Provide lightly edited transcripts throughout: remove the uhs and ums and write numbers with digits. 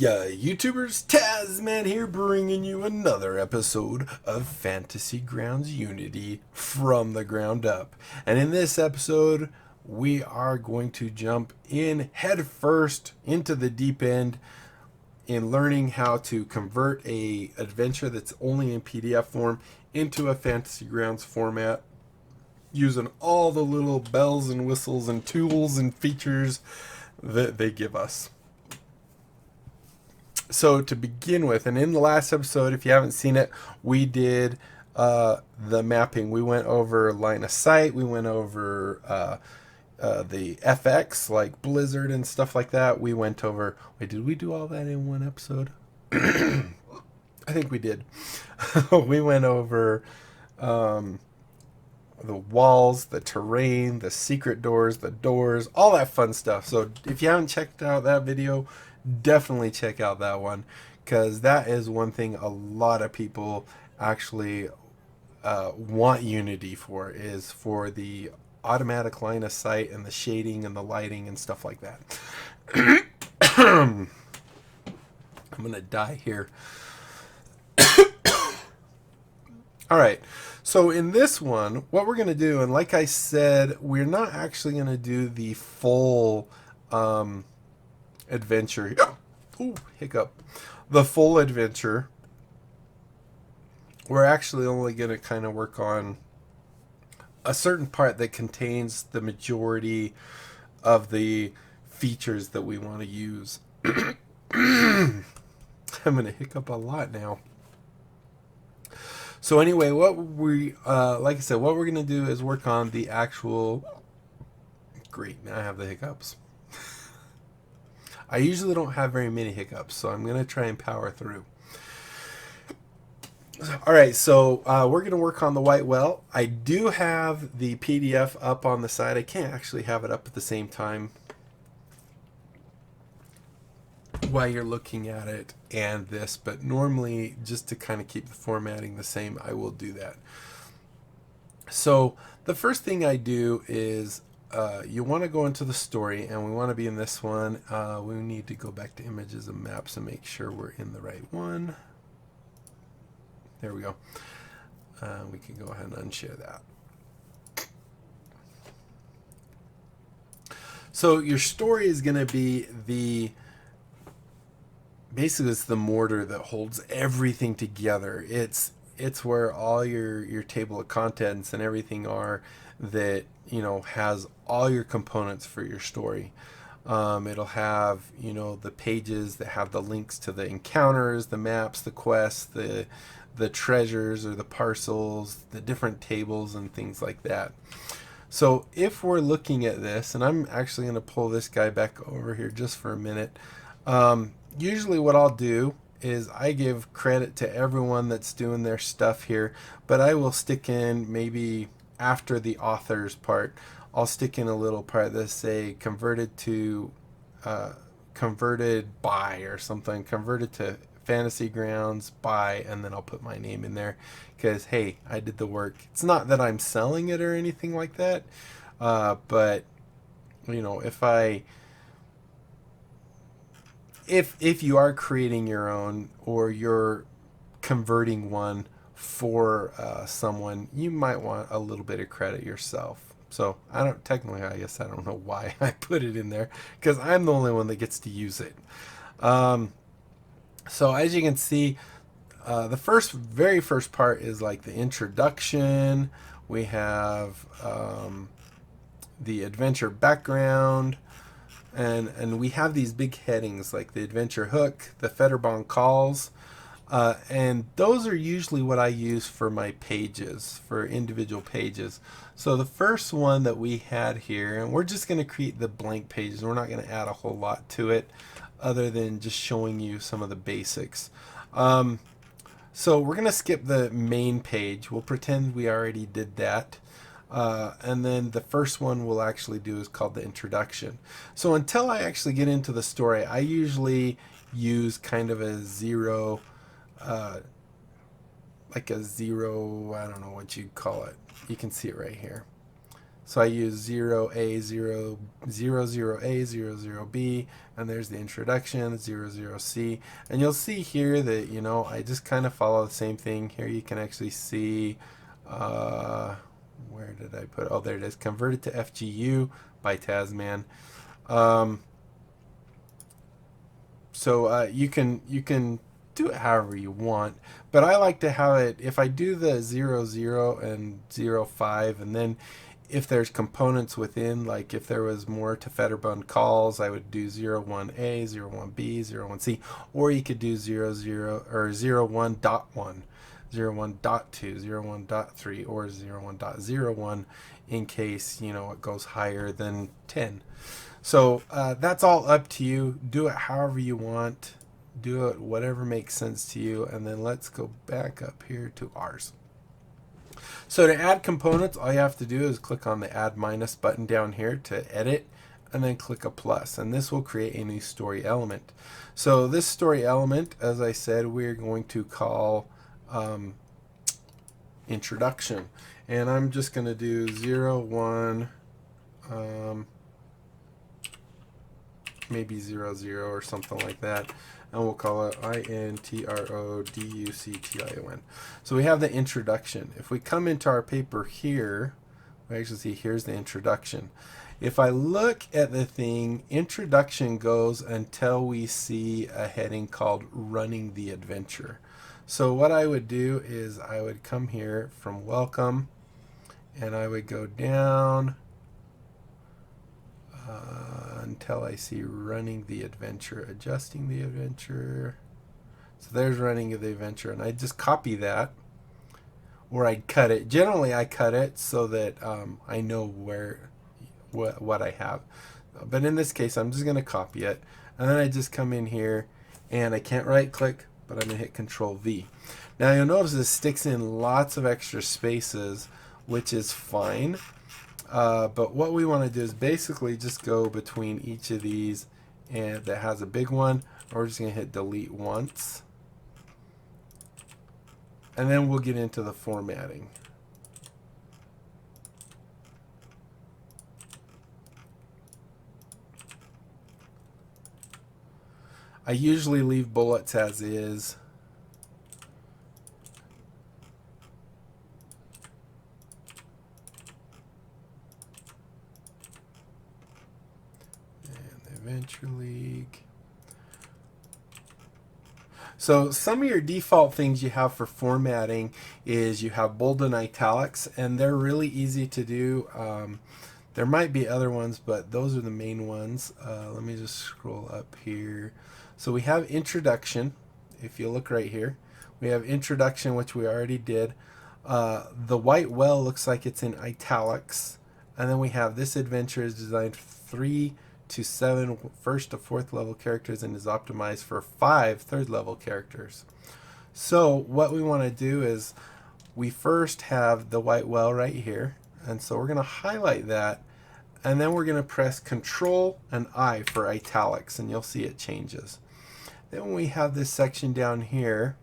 Yeah, YouTubers, Tasman here, bringing you another episode of Fantasy Grounds Unity from the ground up. And in this episode, we are going to jump in head first into the deep end in learning how to convert a adventure that's only in PDF form into a Fantasy Grounds format using all the little bells and whistles and tools and features that they give us. So to begin with, and in the last episode, if you haven't seen it, we did the mapping. We went over line of sight. We went over the FX, like Blizzard and stuff like that. We went over... Wait, did we do all that in one episode? I think we did. We went over the walls, the terrain, the secret doors, the doors, all that fun stuff. So if you haven't checked out that video, definitely check out that one, because that is one thing a lot of people actually want Unity for, is for the automatic line of sight and the shading and the lighting and stuff like that. I'm gonna die here. All right, so in this one, what we're gonna do, and like I said, we're not actually gonna do the full adventure. Ooh, hiccup. The full adventure. We're actually only going to kind of work on a certain part that contains the majority of the features that we want to use. I'm going to hiccup a lot now. So anyway, what we, like I said, what we're going to do is work on the actual... Great, now I have the hiccups. I usually don't have very many hiccups, so I'm going to try and power through. All right, so we're going to work on the white well. I do have the PDF up on the side. I can't actually have it up at the same time while you're looking at it and this, but normally, just to kind of keep the formatting the same, I will do that. So the first thing I do is you want to go into the story, and we want to be in this one. We need to go back to images and maps and make sure we're in the right one. There we go. We can go ahead and unshare that. So your story is going to be basically it's the mortar that holds everything together. It's where all your table of contents and everything are, that, you know, has all your components for your story. It'll have, you know, the pages that have the links to the encounters, the maps, the quests, the treasures or the parcels, the different tables and things like that. So if we're looking at this, and I'm actually going to pull this guy back over here just for a minute. Usually what I'll do is I give credit to everyone that's doing their stuff here, but I will stick in, maybe after the author's part, I'll stick in a little part that say converted by or something, converted to Fantasy Grounds by, and then I'll put my name in there, because hey, I did the work. It's not that I'm selling it or anything like that, but you know, if you are creating your own, or you're converting one for someone, you might want a little bit of credit yourself. So I guess I don't know why I put it in there, because I'm the only one that gets to use it. So as you can see, the very first part is like the introduction. We have the adventure background, and we have these big headings like the adventure hook, the Fetterbond calls, and those are usually what I use for my pages, for individual pages. So the first one that we had here, and we're just going to create the blank pages. We're not going to add a whole lot to it other than just showing you some of the basics. So we're going to skip the main page. We'll pretend we already did that. And then the first one we'll actually do is called the introduction. So until I actually get into the story, I usually use kind of a zero, I don't know what you'd call it. You can see it right here. So I use 0A, 0, 0A, 00B, and there's the introduction, 00C. And you'll see here that, you know, I just kind of follow the same thing. Here you can actually see, where did I put, oh, there it is, converted to FGU by Tasman. So you can do it however you want, but I like to have it, if I do the 00 and 05, and then if there's components within, like if there was more to Federbund calls, I would do 01A, 01B, 01C, or you could do 00 or 01.1, 01.2, 01.3, or 01.01 in case, you know, it goes higher than 10. So that's all up to you. Do it however you want. Do it whatever makes sense to you. And then let's go back up here to ours. So to add components, all you have to do is click on the add minus button down here to edit, and then click a plus, and this will create a new story element. So this story element, as I said, we're going to call introduction, and I'm just going to do 01, maybe 00 or something like that, and we'll call it introduction. So we have the introduction. If we come into our paper here, we actually see here's the introduction. If I look at the thing, introduction goes until we see a heading called running the adventure. So what I would do is I would come here from welcome, and I would go down until I see running the adventure, adjusting the adventure. So there's running the adventure, and I just copy that, or I'd cut it. Generally I cut it so that I know what I have, but in this case I'm just going to copy it, and then I just come in here, and I can't right click, but I'm going to hit Control V. Now you'll notice this sticks in lots of extra spaces, which is fine. But what we want to do is basically just go between each of these, and that has a big one, we're just going to hit delete once, and then we'll get into the formatting. I usually leave bullets as is. Adventure League. So some of your default things you have for formatting is you have bold and italics, and they're really easy to do. There might be other ones, but those are the main ones. Let me just scroll up here. So we have introduction. If you look right here, we have introduction, which we already did. The white well looks like it's in italics, and then we have this adventure is designed for 3 to 7 first to fourth level characters and is optimized for 5 third level characters. So what we want to do is we first have the white well right here, and so we're going to highlight that, and then we're going to press Control and I for italics, and you'll see it changes. Then we have this section down here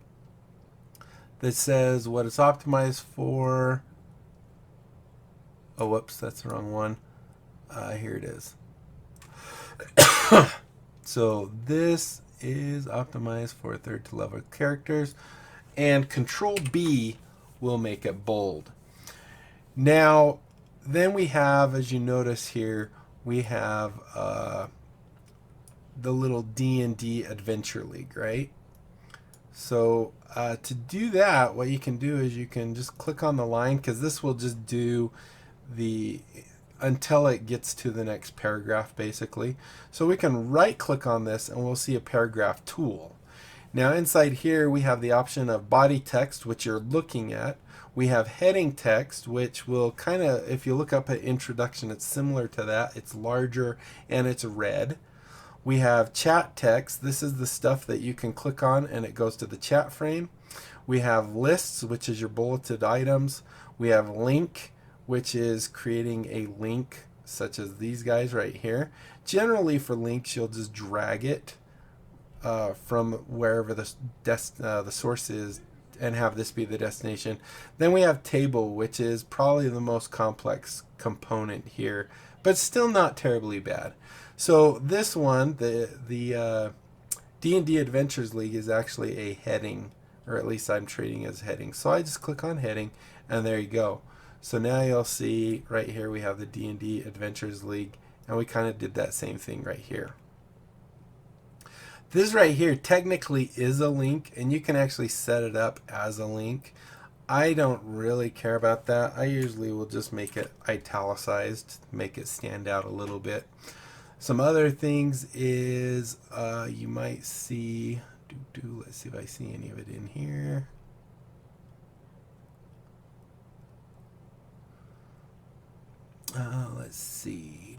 that says what it's optimized for. Oh, whoops, that's the wrong one. Here it is. So this is optimized for third to level characters, and Control B will make it bold. Now then we have, as you notice here, we have the little D&D Adventure League, right? So to do that, what you can do is you can just click on the line, because this will just do the until it gets to the next paragraph, basically. So we can right click on this and we'll see a paragraph tool. Now inside here we have the option of body text, which you're looking at. We have heading text, which will kind of, if you look up at introduction, it's similar to that. It's larger and it's red. We have chat text. This is the stuff that you can click on and it goes to the chat frame. We have lists, which is your bulleted items. We have link, which is creating a link such as these guys right here. Generally for links, you'll just drag it from wherever the source is and have this be the destination. Then we have table, which is probably the most complex component here, but still not terribly bad. So this one, the D&D Adventures League, is actually a heading, or at least I'm treating it as heading. So I just click on heading, and there you go. So now you'll see right here we have the D&D Adventures League, and we kind of did that same thing right here. This right here technically is a link, and you can actually set it up as a link. I don't really care about that. I usually will just make it italicized, make it stand out a little bit. Some other things is you might see, let's see if I see any of it in here. Let's see.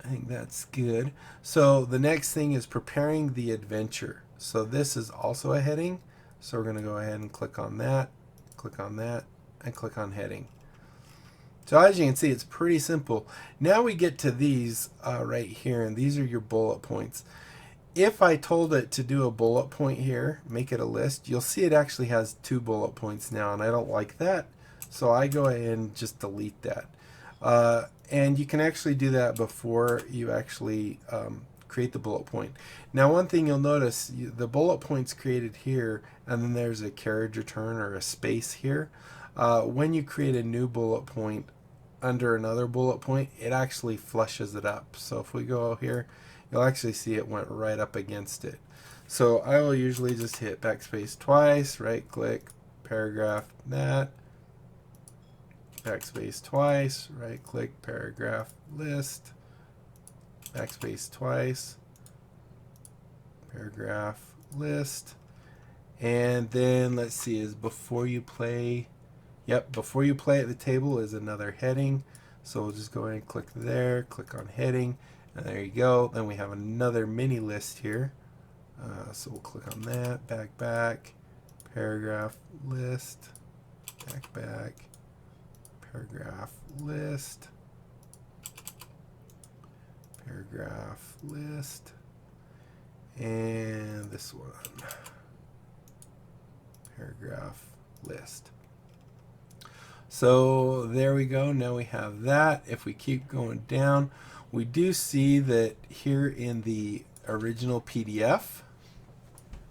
I think that's good. So the next thing is preparing the adventure. So this is also a heading. So we're going to go ahead and click on that, and click on heading. So as you can see, it's pretty simple. Now we get to these right here, and these are your bullet points. If I told it to do a bullet point here, make it a list, you'll see it actually has 2 bullet points now, and I don't like that. So I go ahead and just delete that. And you can actually do that before you actually create the bullet point. Now one thing you'll notice, the bullet point's created here, and then there's a carriage return or a space here. When you create a new bullet point under another bullet point, it actually flushes it up. So if we go here, you'll actually see it went right up against it. So I will usually just hit backspace twice, right click, paragraph, that, backspace twice, right click, paragraph, list, backspace twice, paragraph, list, and then let's see, is before you play, yep, before you play at the table is another heading. So we'll just go ahead and click there, click on heading, and there you go. Then we have another mini list here. So we'll click on that, back, paragraph, list, back, paragraph, list, paragraph, list, and this one, paragraph, list. So there we go. Now we have that. If we keep going down, we do see that here in the original PDF,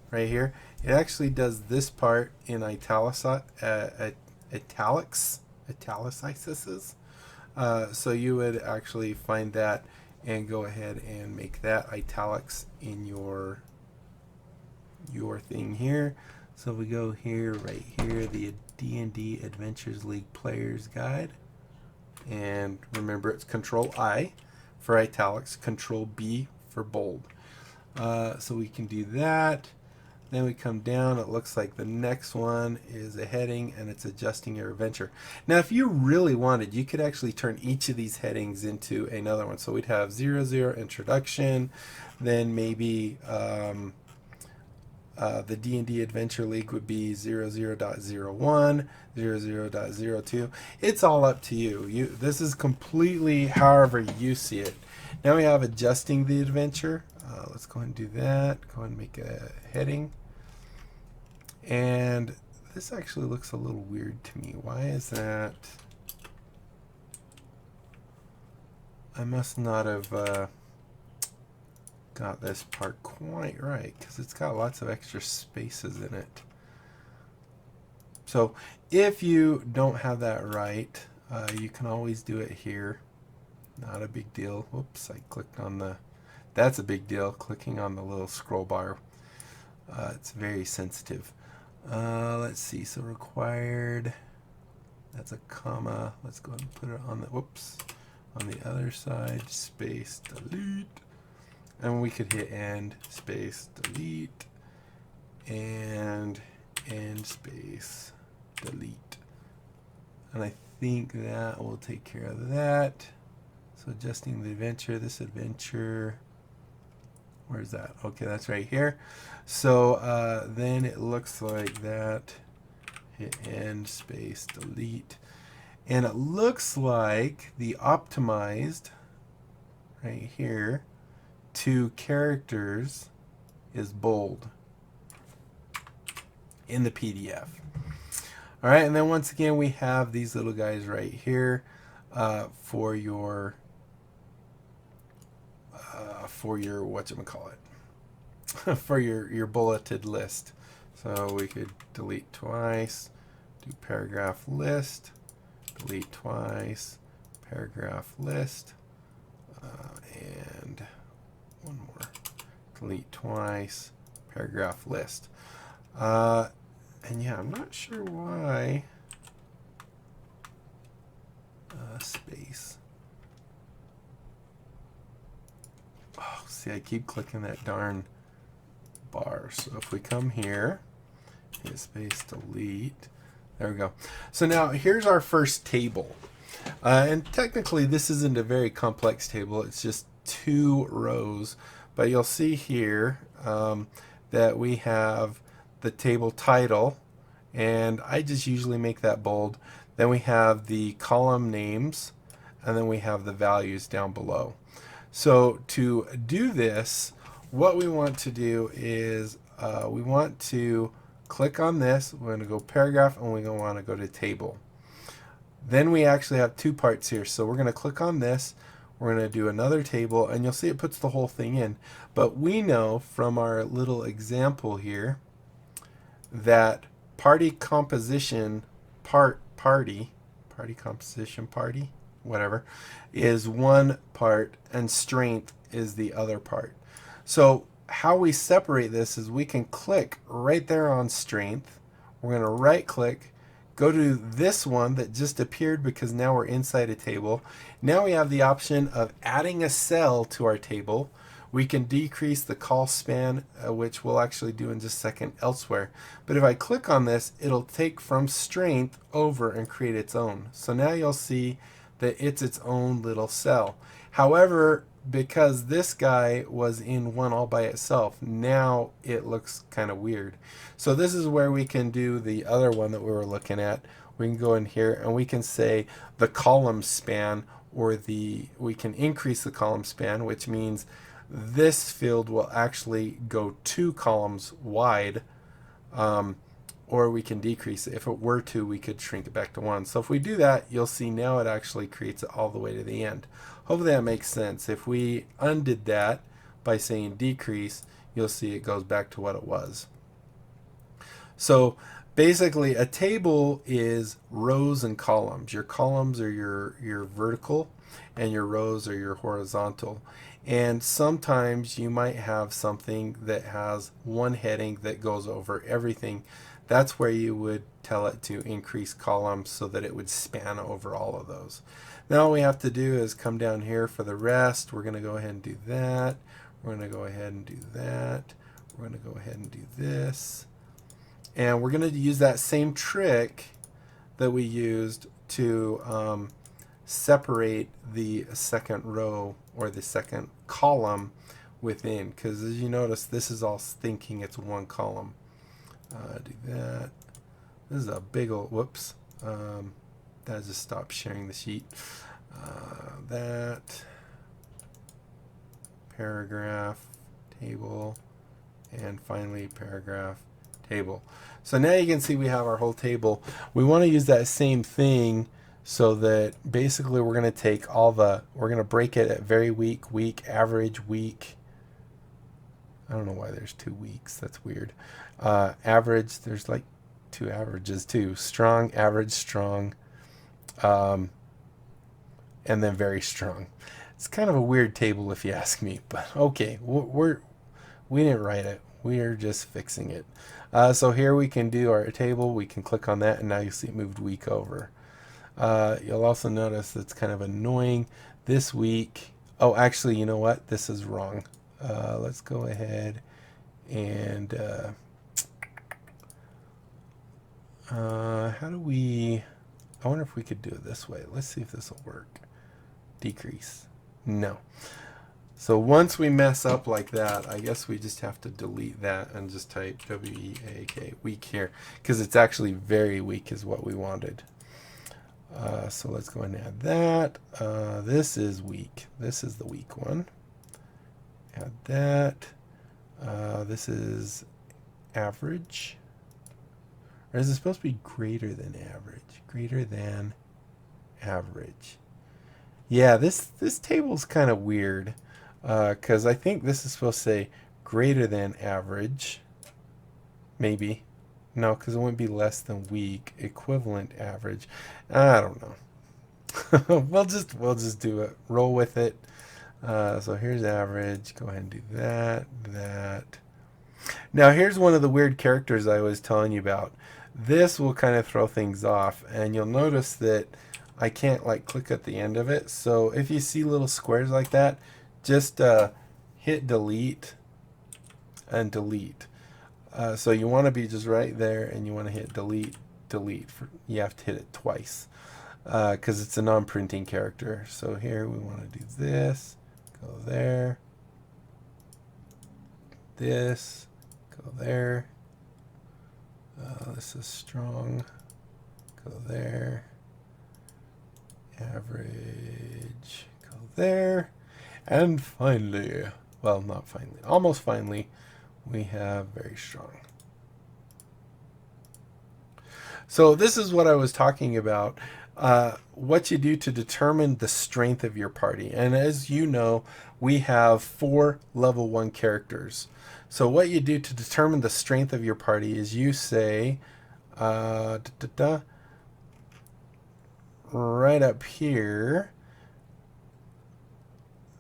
right here, it actually does this part in italicizes. So you would actually find that and go ahead and make that italics in your thing here. So we go here, right here, the D&D Adventures League Players Guide, and remember it's Control I for italics, Control B for bold. So we can do that. Then we come down, it looks like the next one is a heading, and it's adjusting your adventure. Now if you really wanted, you could actually turn each of these headings into another one. So we'd have 00 introduction, then maybe the D&D Adventure League would be 00.01, 00.02. It's all up to you. This is completely however you see it. Now we have adjusting the adventure. Let's go ahead and do that. Go ahead and make a heading. And this actually looks a little weird to me. Why is that? I must not have got this part quite right, because it's got lots of extra spaces in it. So if you don't have that right, you can always do it here. Not a big deal. Whoops, I clicked on the, that's a big deal, clicking on the little scroll bar. It's very sensitive. Let's see, so required, that's a comma. Let's go ahead and put it on the, whoops, on the other side, space, delete. And we could hit end, space, delete, and end, space, delete. And I think that will take care of that. So adjusting the adventure, this adventure, where's that? Okay, that's right here. So then it looks like that, hit end, space, delete. And it looks like the optimized right here to characters is bold in the PDF. All right, and then once again we have these little guys right here for your whatchamacallit for your bulleted list. So we could delete twice, do paragraph list, delete twice, paragraph list, and one more, delete twice, paragraph list. And yeah, I'm not sure why space. Oh, see, I keep clicking that darn bar. So if we come here, hit space, delete. There we go. So now here's our first table. And technically this isn't a very complex table. It's just 2 rows. But you'll see here that we have the table title. And I just usually make that bold. Then we have the column names. And then we have the values down below. So to do this, what we want to do is we want to click on this. We're going to go paragraph, and we're going to want to go to table. Then we actually have 2 parts here. So we're going to click on this. We're going to do another table, and you'll see it puts the whole thing in. But we know from our little example here that party composition whatever, is one part, and strength is the other part. So how we separate this is we can click right there on strength. We're going to right click, go to this one that just appeared because now we're inside a table. Now we have the option of adding a cell to our table. We can decrease the call span, which we'll actually do in just a second elsewhere. But if I click on this, it'll take from strength over and create its own. So now you'll see that it's its own little cell. However, because this guy was in one all by itself, now it looks kind of weird. So this is where we can do the other one that we were looking at. We can go in here and we can say the column span, or we can increase the column span, which means this field will actually go 2 columns wide, or we can decrease it. If it were to, we could shrink it back to 1. So if we do that, you'll see now it actually creates it all the way to the end. Hopefully that makes sense. If we undid that by saying decrease, you'll see it goes back to what it was. So basically a table is rows and columns. Your columns are your vertical, and your rows are your horizontal. And sometimes you might have something that has one heading that goes over everything. That's where you would tell it to increase columns so that it would span over all of those. Now all we have to do is come down here for the rest. We're going to go ahead and do that. We're going to go ahead and do that. We're going to go ahead and do this. And we're going to use that same trick that we used to separate the second row or the second column within, because as you notice, this is all thinking it's one column. Do that. This is a big old whoops. That just stopped sharing the sheet. That paragraph table, and finally paragraph table. So now you can see we have our whole table. We want to use that same thing so that basically we're going to take we're going to break it at very weak, weak, average, weak. I don't know why there's 2 weeks. That's weird. Average, there's like 2 averages too. Strong, average, strong, and then very strong. It's kind of a weird table if you ask me, but okay, we didn't write it. We are just fixing it. So here we can do our table. We can click on that, and now you see it moved week over. You'll also notice it's kind of annoying. This week, oh, actually, you know what? This is wrong. Let's go ahead and how do we, I wonder if we could do it this way. Let's see if this will work. Decrease. No. So once we mess up like that, I guess we just have to delete that and just type W-E-A-K, weak here, because it's actually very weak is what we wanted. So let's go and add that. This is weak. This is the weak one. Add that. This is average. Or is it supposed to be greater than average? Greater than average. Yeah, this table's kind of weird. Because I think this is supposed to say greater than average. Maybe. No, because it wouldn't be less than weak. Equivalent average. I don't know. we'll just do it. Roll with it. So here's average. Go ahead and do that. That. Now here's one of the weird characters I was telling you about. This will kind of throw things off, and you'll notice that I can't like click at the end of it. So if you see little squares like that, just hit delete and delete. So you want to be just right there, and you want to hit delete, delete. You have to hit it twice because it's a non-printing character. So here we want to do this, go there, this, go there. This is strong, go there, average, go there, and finally, well, not finally, almost finally, we have very strong. So this is what I was talking about, what you do to determine the strength of your party. And as you know, we have 4 level 1 characters. So what you do to determine the strength of your party is you say, right up here,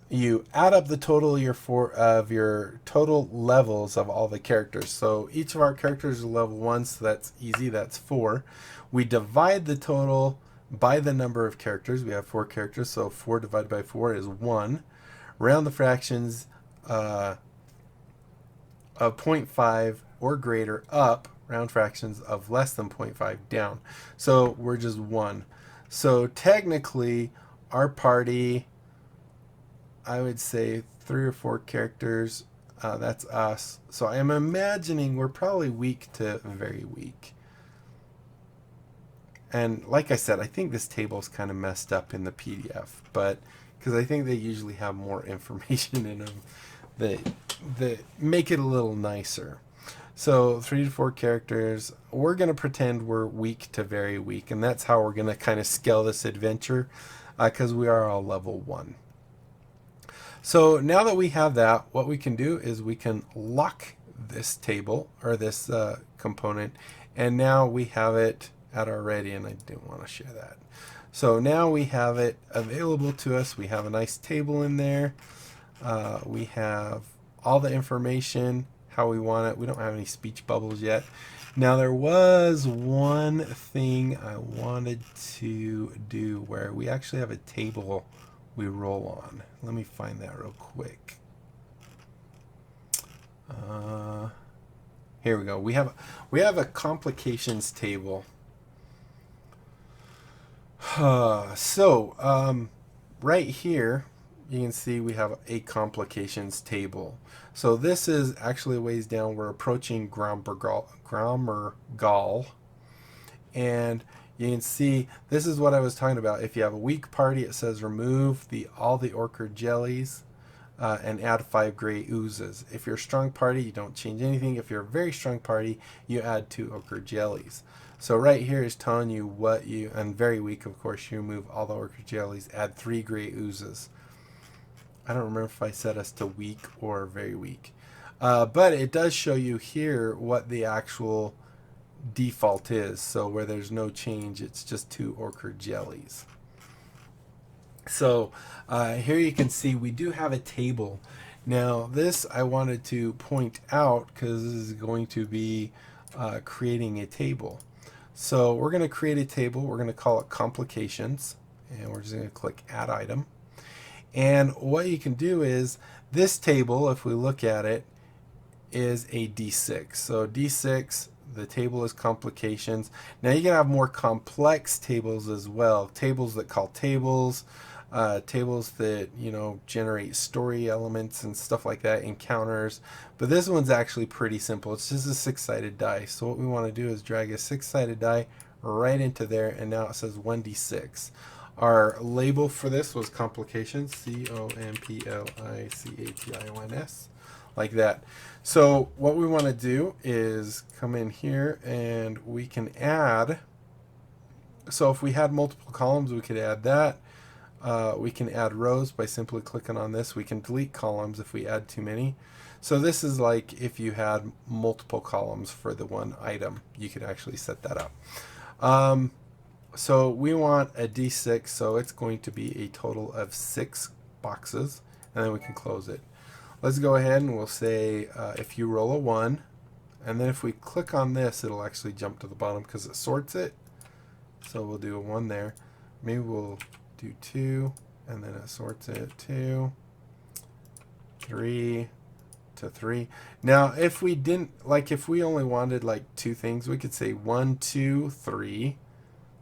you add up the total of your total levels of all the characters. So each of our characters is level 1, so that's easy, that's 4. We divide the total by the number of characters. We have 4 characters, so 4 divided by 4 is 1. Round the fractions of 0.5 or greater up, round fractions of less than 0.5 down. So we're just 1. So technically, our party, I would say 3 or 4 characters, that's us. So I'm imagining we're probably weak to very weak. And like I said, I think this table is kind of messed up in the PDF, but because I think they usually have more information in them that make it a little nicer. So 3 to 4 characters, we're going to pretend we're weak to very weak, and that's how we're going to kind of scale this adventure because we are all level 1. So now that we have that, what we can do is we can lock this table or this component, and now we have it at our ready, and I didn't want to share that. So now we have it available to us. We have a nice table in there. We have all the information, how we want it. We don't have any speech bubbles yet. Now there was one thing I wanted to do where we actually have a table we roll on. Let me find that real quick. Here we go. We have a complications table. Right here you can see we have a complications table. So this is actually a ways down. We're approaching Grommergall, and you can see this is what I was talking about. If you have a weak party, it says remove all the ochre jellies and add 5 gray oozes. If you're a strong party, you don't change anything. If you're a very strong party, you add 2 ochre jellies. So right here is telling you what you, and very weak, of course, you remove all the ochre jellies, add 3 gray oozes. I don't remember if I set us to weak or very weak. But it does show you here what the actual default is. So where there's no change, it's just 2 ochre jellies. So here you can see we do have a table. Now this I wanted to point out because this is going to be creating a table. So we're going to create a table. We're going to call it complications, and we're just going to click add item. And what you can do is this table, if we look at it, is a D6. So D6, the table is complications. Now you can have more complex tables as well. Tables that call tables, tables that, you know, generate story elements and stuff like that, encounters. But this one's actually pretty simple. It's just a 6-sided die. So what we want to do is drag a 6-sided die right into there, and now it says 1d6. Our label for this was complications, complications, like that. So what we want to do is come in here and we can add. So if we had multiple columns, we could add that. We can add rows by simply clicking on this. We can delete columns if we add too many. So this is like if you had multiple columns for the one item, you could actually set that up. So we want a D6, so it's going to be a total of 6 boxes, and then we can close it. Let's go ahead and we'll say if you roll a 1, and then if we click on this, it'll actually jump to the bottom because it sorts it. So we'll do a 1 there. Maybe we'll do 2, and then it sorts it 2, 3 to 3. Now if we didn't, like if we only wanted like 2 things, we could say 1, 2, 3.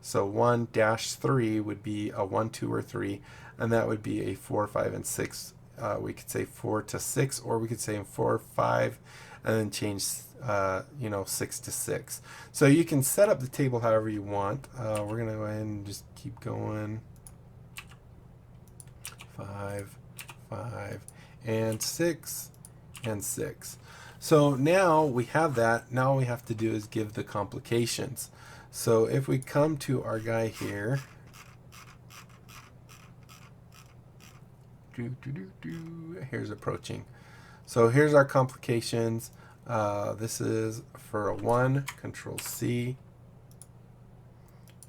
So 1-3 would be a 1, 2, or 3, and that would be a 4, 5, and 6. We could say 4 to 6, or we could say 4, 5, and then change 6 to 6. So you can set up the table however you want. We're going to go ahead and just keep going. 5, 5, and 6, and 6. So now we have that. Now all we have to do is give the complications. So if we come to our guy here, here's approaching. So here's our complications. This is for a 1, Control C,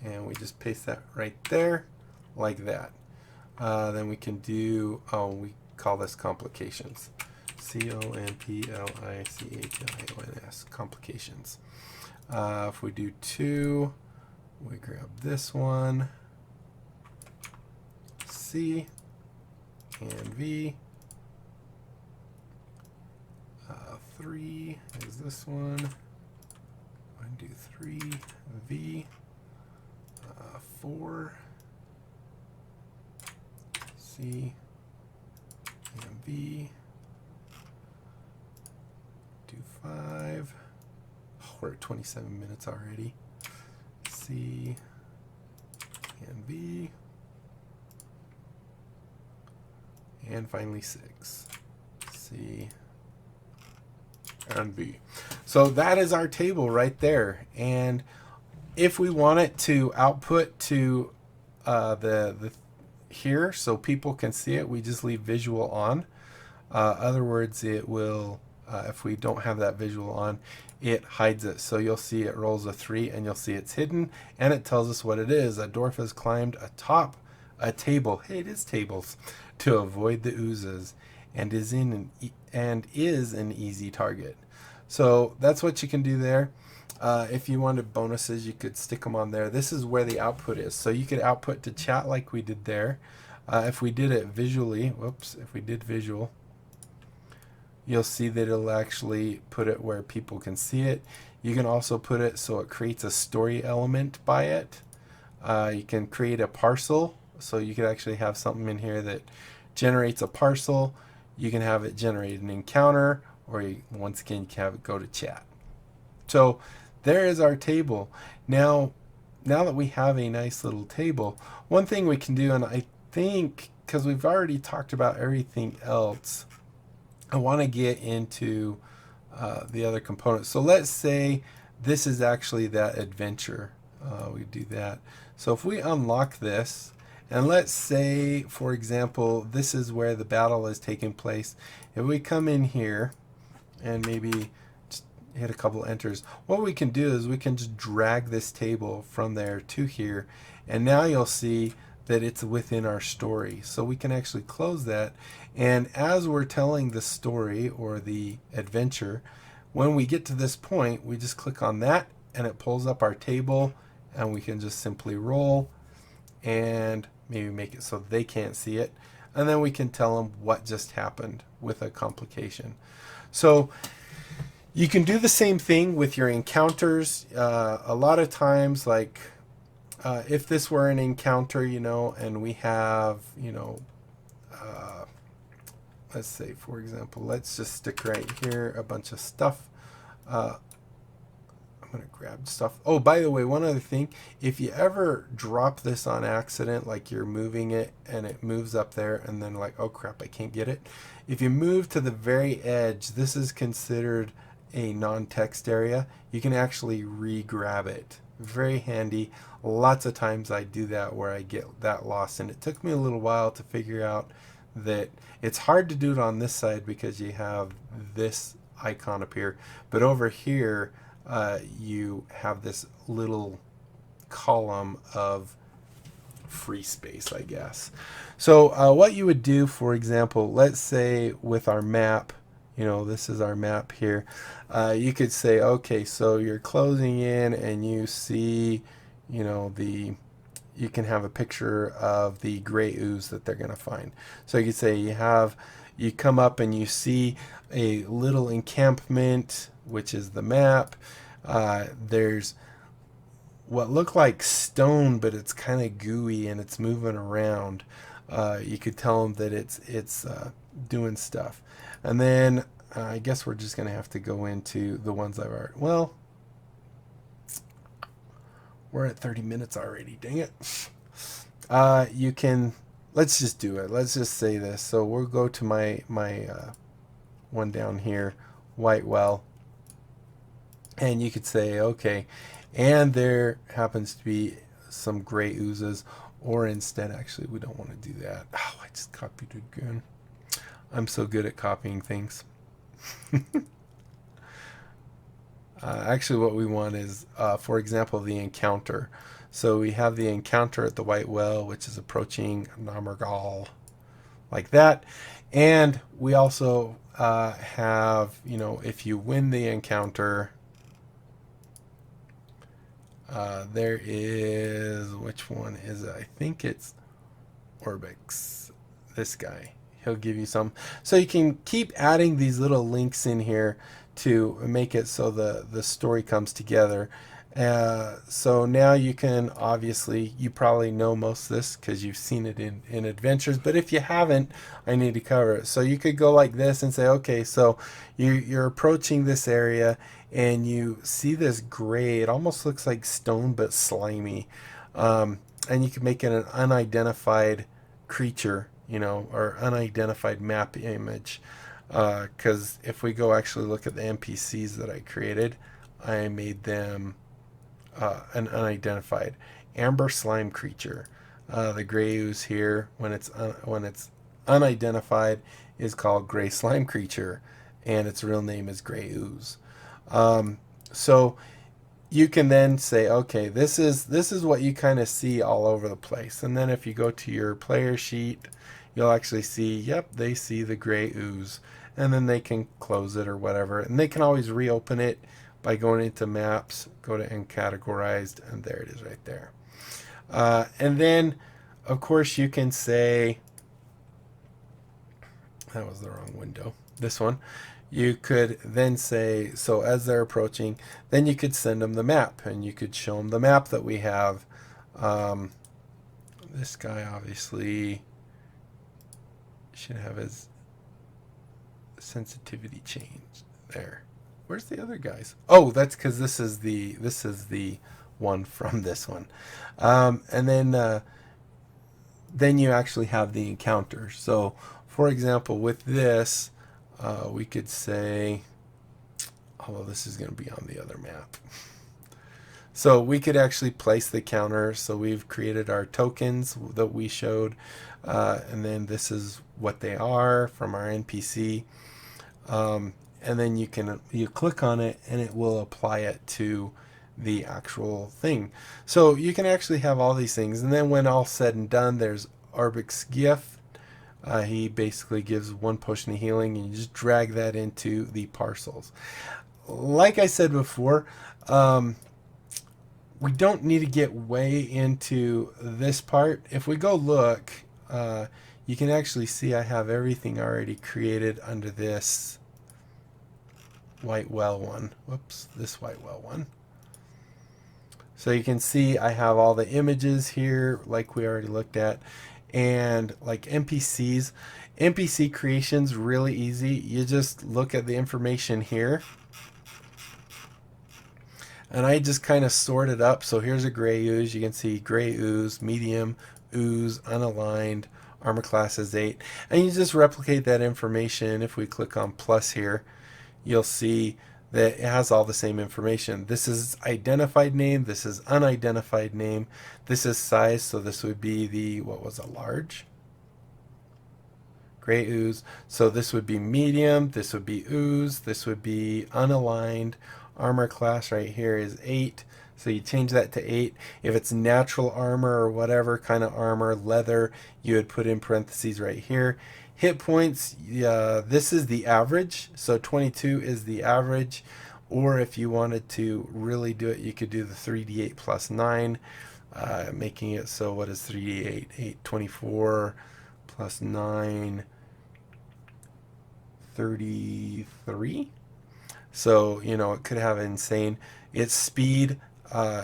and we just paste that right there, like that. Then we can do, we call this complications. complications, complications. If we do 2, we grab this one, C and V. 3 is this one. 1, 2, 3, V. 4, C and V. Do 5. We're at 27 minutes already. C and V. And finally 6. C and V. So that is our table right there. And if we want it to output to the here so people can see it, we just leave visual on. Other words, it will, if we don't have that visual on, it hides it. So you'll see it rolls a 3 and you'll see it's hidden, and it tells us what it is. A dwarf has climbed atop a table. Hey, it is tables, to avoid the oozes, and is an easy target. So that's what you can do there. If you wanted bonuses, you could stick them on there. This is where the output is. So you could output to chat like we did there. If we did it visually, if we did visual, you'll see that it'll actually put it where people can see it. You can also put it so it creates a story element by it. You can create a parcel, so you could actually have something in here that generates a parcel. You can have it generate an encounter, or once again, you can have it go to chat. So there is our table. Now that we have a nice little table, one thing we can do, and I think because we've already talked about everything else, I want to get into the other components. So let's say this is actually that adventure. We do that. So if we unlock this, and let's say, for example, this is where the battle is taking place. If we come in here and maybe just hit a couple enters, what we can do is we can just drag this table from there to here, and now you'll see that it's within our story. So we can actually close that, and as we're telling the story or the adventure, when we get to this point, we just click on that and it pulls up our table, and we can just simply roll and maybe make it so they can't see it, and then we can tell them what just happened with a complication. So you can do the same thing with your encounters. A lot of times, like if this were an encounter, and we have, let's say, for example, let's just stick right here a bunch of stuff. I'm going to grab stuff. Oh, by the way, one other thing. If you ever drop this on accident, like you're moving it and it moves up there and then like, oh crap, I can't get it. If you move to the very edge, this is considered a non-text area. You can actually re-grab it. Very handy. Lots of times I do that where I get that lost, and it took me a little while to figure out that it's hard to do it on this side because you have this icon appear, but over here you have this little column of free space, I guess. So what you would do, for example, let's say with our map, you know, this is our map here. You could say, okay, so you're closing in and you see, you know, you can have a picture of the gray ooze that they're going to find. So you could say you come up and you see a little encampment, which is the map. There's what look like stone, but it's kind of gooey and it's moving around. You could tell them that it's doing stuff. And then I guess we're just going to have to go into the ones I've already... Well, we're at 30 minutes already. Dang it. You can... Let's just do it. Let's just say this. So we'll go to my one down here, White Well. And you could say, okay, and there happens to be some gray oozes. Or instead, actually, we don't want to do that. Oh, I just copied it again. I'm so good at copying things. Actually, what we want is, for example, the encounter. So we have the encounter at the White Well, which is approaching Namergal, like that. And we also have, you know, if you win the encounter, there is, which one is it? I think it's Orbix, this guy. He'll give you some. So you can keep adding these little links in here to make it so the story comes together. So now you can, obviously, you probably know most of this because you've seen it in adventures, but if you haven't, I need to cover it. So you could go like this and say, okay, so you're approaching this area and you see this gray, it almost looks like stone but slimy, and you can make it an unidentified creature, you know, or unidentified map image, because if we go actually look at the NPCs that I created, I made them an unidentified amber slime creature. The gray ooze here, when it's unidentified, is called gray slime creature, and its real name is gray ooze. So you can then say, okay, this is what you kind of see all over the place. And then if you go to your player sheet, you'll actually see, yep, they see the gray ooze. And then they can close it or whatever. And they can always reopen it by going into maps, go to uncategorized, and there it is right there. And then, of course, you can say, that was the wrong window, this one. You could then say, so as they're approaching, then you could send them the map, and you could show them the map that we have. This guy obviously should have his sensitivity changed there. Where's the other guys? Oh, that's because this is the one from this one. And then you actually have the encounter. So, for example, with this, we could say, although this is going to be on the other map. So we could actually place the counter. So we've created our tokens that we showed, and then this is what they are from our NPC. And then you click on it and it will apply it to the actual thing. So you can actually have all these things, and then when all said and done, there's Arbic's gift. He basically gives 1 potion of healing, and you just drag that into the parcels. Like I said before, we don't need to get way into this part. If we go look, you can actually see I have everything already created under this White Well one. Whoops, this White Well one. So you can see I have all the images here like we already looked at, and like NPCs. NPC creation's really easy. You just look at the information here, And I just kind of sorted up. So here's a gray ooze. You can see gray ooze, medium ooze, unaligned, armor class is 8. And you just replicate that information. If we click on plus here, you'll see that it has all the same information. This is identified name, this is unidentified name, this is size, so this would be the, what was a large? Gray ooze. So this would be medium, this would be ooze, this would be unaligned. Armor class right here is 8. So you change that to 8. If it's natural armor or whatever kind of armor, leather, you would put in parentheses right here. Hit points, this is the average. So 22 is the average. Or if you wanted to really do it, you could do the 3d8 plus 9, making it so what is 3d8? 8, 24 plus 9, 33. So, you know, it could have insane. Its speed,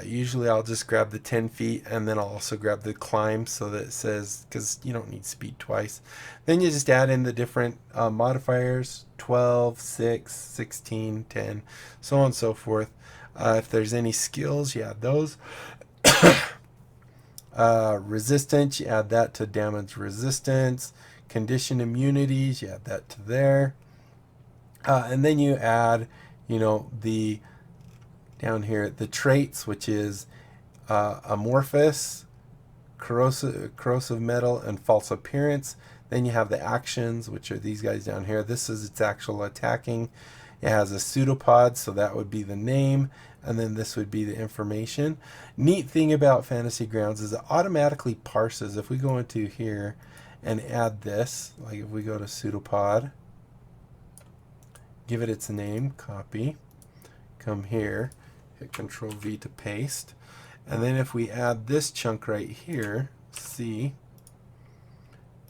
usually I'll just grab the 10 feet and then I'll also grab the climb so that it says, because you don't need speed twice. Then you just add in the different modifiers, 12, 6, 16, 10, so on and so forth. If there's any skills, you add those. Resistance, you add that to damage resistance. Condition immunities, you add that to there. And then you add, you know, the down here the traits, which is amorphous, corrosive metal, and false appearance. Then you have the actions, which are these guys down here. This is its actual attacking. It has a pseudopod, so that would be the name, and then this would be the information. Neat thing about Fantasy Grounds is it automatically parses. If we go into here and add this, like if we go to pseudopod, give it its name, copy, come here, hit Control V to paste, and then if we add this chunk right here, C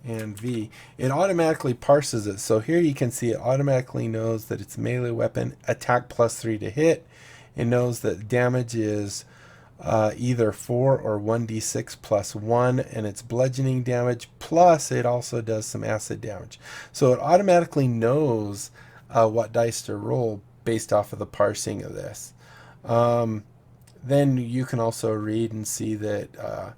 and V, it automatically parses it. So here you can see it automatically knows that it's melee weapon, attack +3 to hit. It knows that damage is either 4 or 1d6 plus 1, and it's bludgeoning damage, plus it also does some acid damage. So it automatically knows what dice to roll based off of the parsing of this. Then you can also read and see that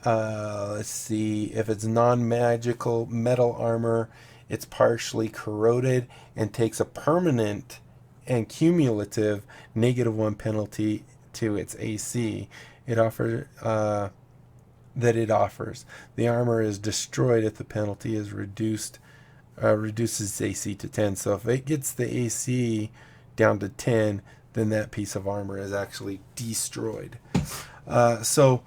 let's see, if it's non-magical metal armor, it's partially corroded and takes a permanent and cumulative -1 penalty to its AC. It offers it offers. The armor is destroyed if the penalty is reduces its AC to 10. So if it gets the AC down to 10, then that piece of armor is actually destroyed. So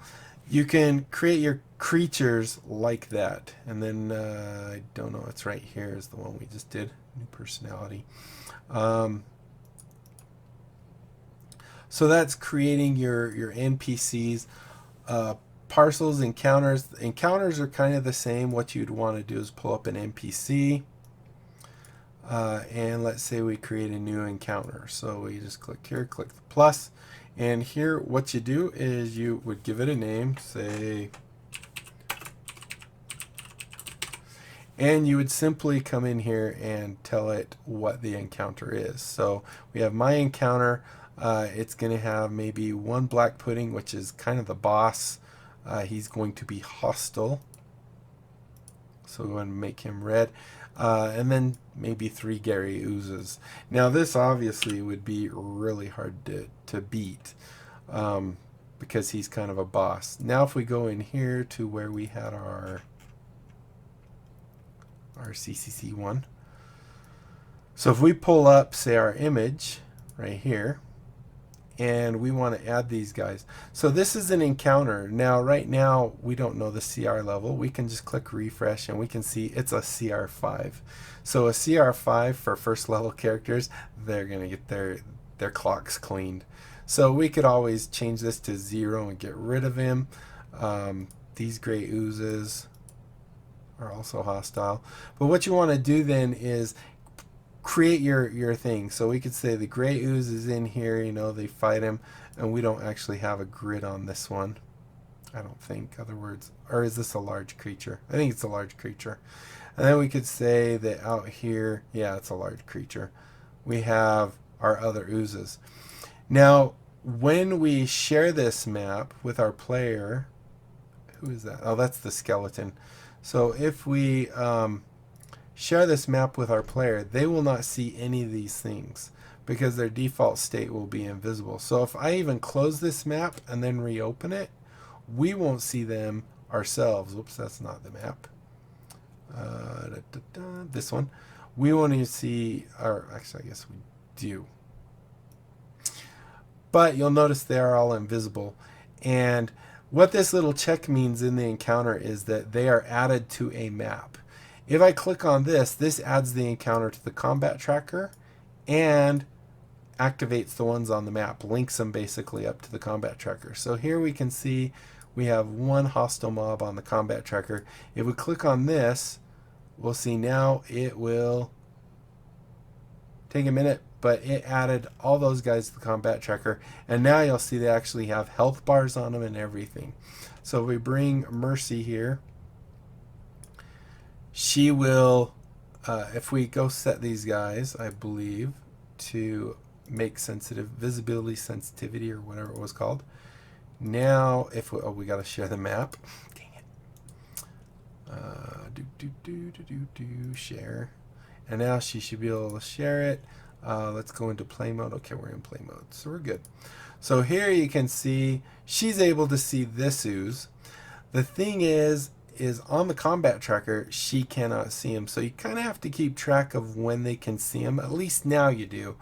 you can create your creatures like that. And then I don't know, it's right here is the one we just did, new personality. So that's creating your NPCs. Parcels, encounters. Encounters are kind of the same. What you'd want to do is pull up an NPC. And let's say we create a new encounter. So we just click here, click the plus. And here what you do is you would give it a name, say, and you would simply come in here and tell it what the encounter is. So we have my encounter. It's going to have maybe one black pudding, which is kind of the boss. He's going to be hostile. So we want to make him red. And then maybe 3 Gary Oozes. Now this obviously would be really hard to beat because he's kind of a boss. Now if we go in here to where we had our CCC1. So if we pull up, say, our image right here, and we want to add these guys. So this is an encounter. Now, right now, we don't know the CR level. We can just click refresh and we can see it's a CR5. So a CR5 for first level characters, they're going to get their clocks cleaned. So we could always change this to 0 and get rid of him. These gray oozes are also hostile. But what you want to do then is create your thing. So we could say the gray ooze is in here, you know, they fight him, and we don't actually have a grid on this one, I don't think. Other words, or is this a large creature? I think it's a large creature. And then we could say that out here, yeah, it's a large creature. We have our other oozes. Now, when we share this map with our player, who is that? Oh, that's the skeleton. So if we share this map with our player, they will not see any of these things because their default state will be invisible. So if I even close this map and then reopen it, we won't see them ourselves. Whoops, that's not the map. This one. We won't even see, or actually I guess we do. But you'll notice they are all invisible. And what this little check means in the encounter is that they are added to a map. If I click on this, this adds the encounter to the combat tracker and activates the ones on the map, links them basically up to the combat tracker. So here we can see we have one hostile mob on the combat tracker. If we click on this, we'll see now it will take a minute, but it added all those guys to the combat tracker, and now you'll see they actually have health bars on them and everything. So if we bring Mercy here, she will, if we go set these guys, I believe, to make sensitive, visibility sensitivity or whatever it was called. Now, if we, we got to share the map. Dang it. Share. And now she should be able to share it. Let's go into play mode. Okay, we're in play mode, so we're good. So here you can see she's able to see this ooze. The thing is on the combat tracker, she cannot see him. So you kind of have to keep track of when they can see him. At least now you do.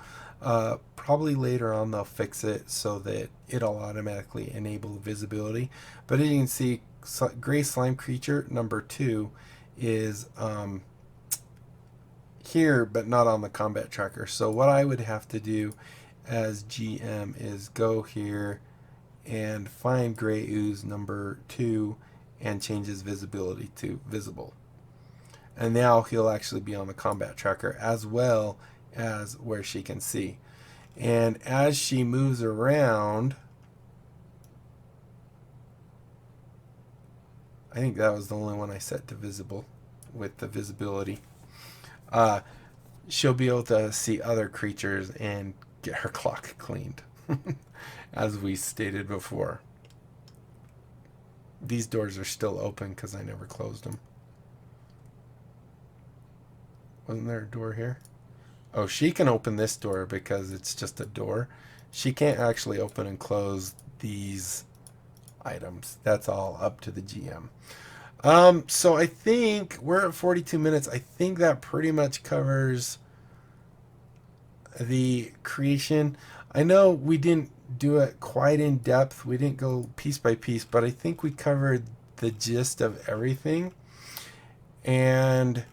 Probably later on they'll fix it so that it'll automatically enable visibility. But as you can see, gray slime creature number 2 is here, but not on the combat tracker. So what I would have to do as GM is go here and find gray ooze number 2 and change his visibility to visible. And now he'll actually be on the combat tracker as well as where she can see. And as she moves around, I think that was the only one I set to visible with the visibility. She'll be able to see other creatures and get her clock cleaned, as we stated before. These doors are still open because I never closed them. Wasn't there a door here? Oh, she can open this door because it's just a door. She can't actually open and close these items. That's all up to the GM. So I think we're at 42 minutes. I think that pretty much covers the creation. I know we didn't do it quite in depth. We didn't go piece by piece, but I think we covered the gist of everything. And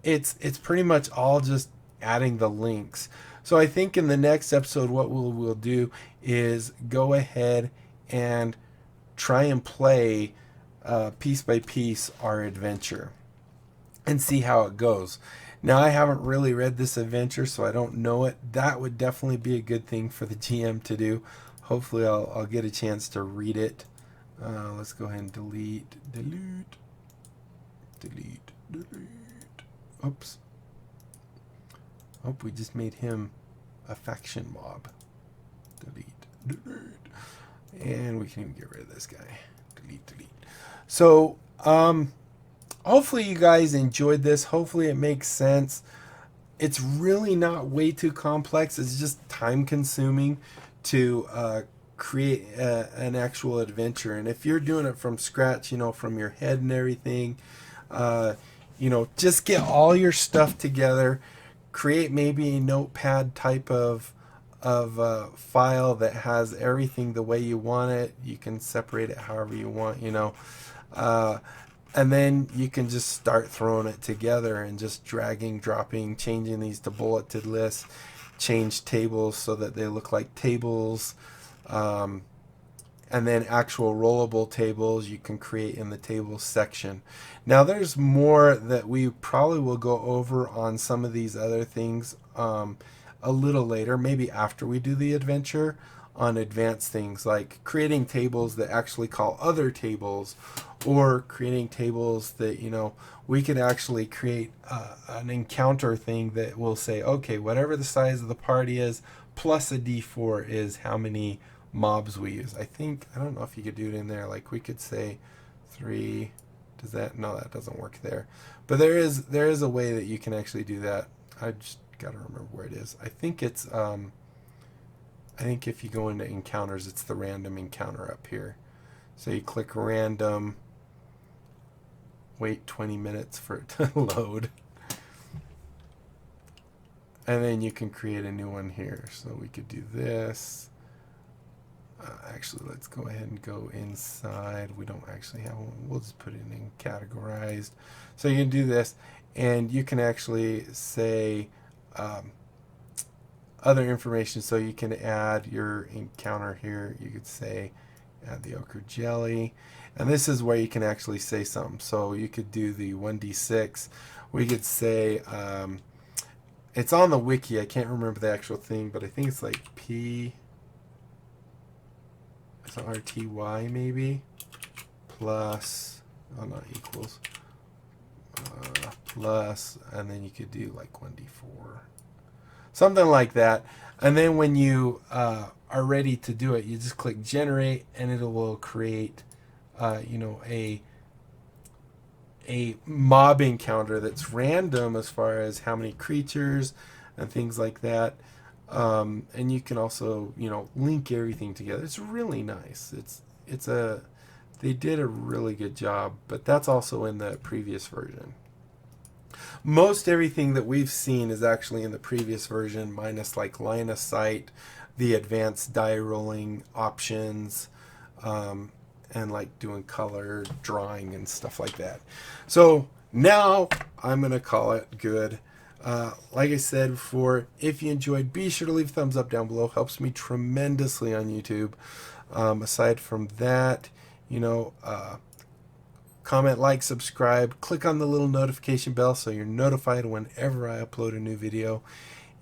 it's pretty much all just adding the links. So I think in the next episode what we'll do is go ahead and try and play piece by piece our adventure and see how it goes. Now, I haven't really read this adventure, so I don't know it. That would definitely be a good thing for the GM to do. Hopefully I'll get a chance to read it. Let's go ahead and delete. Oops. Oh, we just made him a faction mob. Delete. And we can even get rid of this guy. Delete. So, hopefully you guys enjoyed this. Hopefully it makes sense. It's really not way too complex. It's just time consuming to create an actual adventure. And if you're doing it from scratch, from your head and everything, just get all your stuff together. Create maybe a notepad type of file that has everything the way you want it. You can separate it however you want, and then you can just start throwing it together and just dragging, dropping, changing these to bulleted lists, change tables so that they look like tables, and then actual rollable tables you can create in the tables section. Now there's more that we probably will go over on some of these other things a little later, maybe after we do the adventure, on advanced things like creating tables that actually call other tables, or creating tables that, we could actually create an encounter thing that will say, okay, whatever the size of the party is, plus a D4 is how many mobs we use. I don't know if you could do it in there. Like we could say 3. Does that? No, that doesn't work there. But there is a way that you can actually do that. I just got to remember where it is. I think it's I think if you go into encounters, it's the random encounter up here. So you click random, wait 20 minutes for it to load, and then you can create a new one here. So we could do this. Actually, let's go ahead and go inside. We don't actually have one. We'll just put it in categorized. So you can do this, and you can actually say other information. So you can add your encounter here. You could say add the ochre jelly, and this is where you can actually say something. So you could do the 1d6. We could say it's on the wiki. I can't remember the actual thing, but I think it's like P. So RTY maybe plus, oh, not equals, plus, and then you could do like 1d4, something like that. And then when you are ready to do it, you just click generate, and it will create a mob encounter that's random as far as how many creatures and things like that. And you can also, link everything together. It's really nice. They did a really good job, but that's also in the previous version. Most everything that we've seen is actually in the previous version, minus like line of sight, the advanced die rolling options, and like doing color drawing and stuff like that. So now I'm going to call it good. Like I said before, if you enjoyed, be sure to leave a thumbs up down below. Helps me tremendously on YouTube. Aside from that, comment, like, subscribe, click on the little notification bell so you're notified whenever I upload a new video.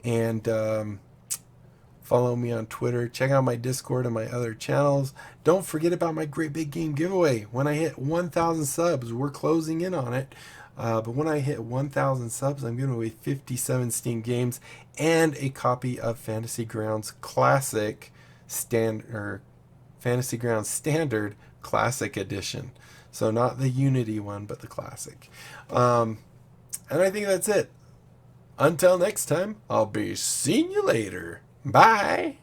And follow me on Twitter. Check out my Discord and my other channels. Don't forget about my Great Big Game giveaway. When I hit 1,000 subs, we're closing in on it. But when I hit 1,000 subs, I'm giving away 57 Steam games and a copy of Fantasy Grounds Classic Fantasy Grounds Standard Classic Edition. So not the Unity one, but the Classic. And I think that's it. Until next time, I'll be seeing you later. Bye.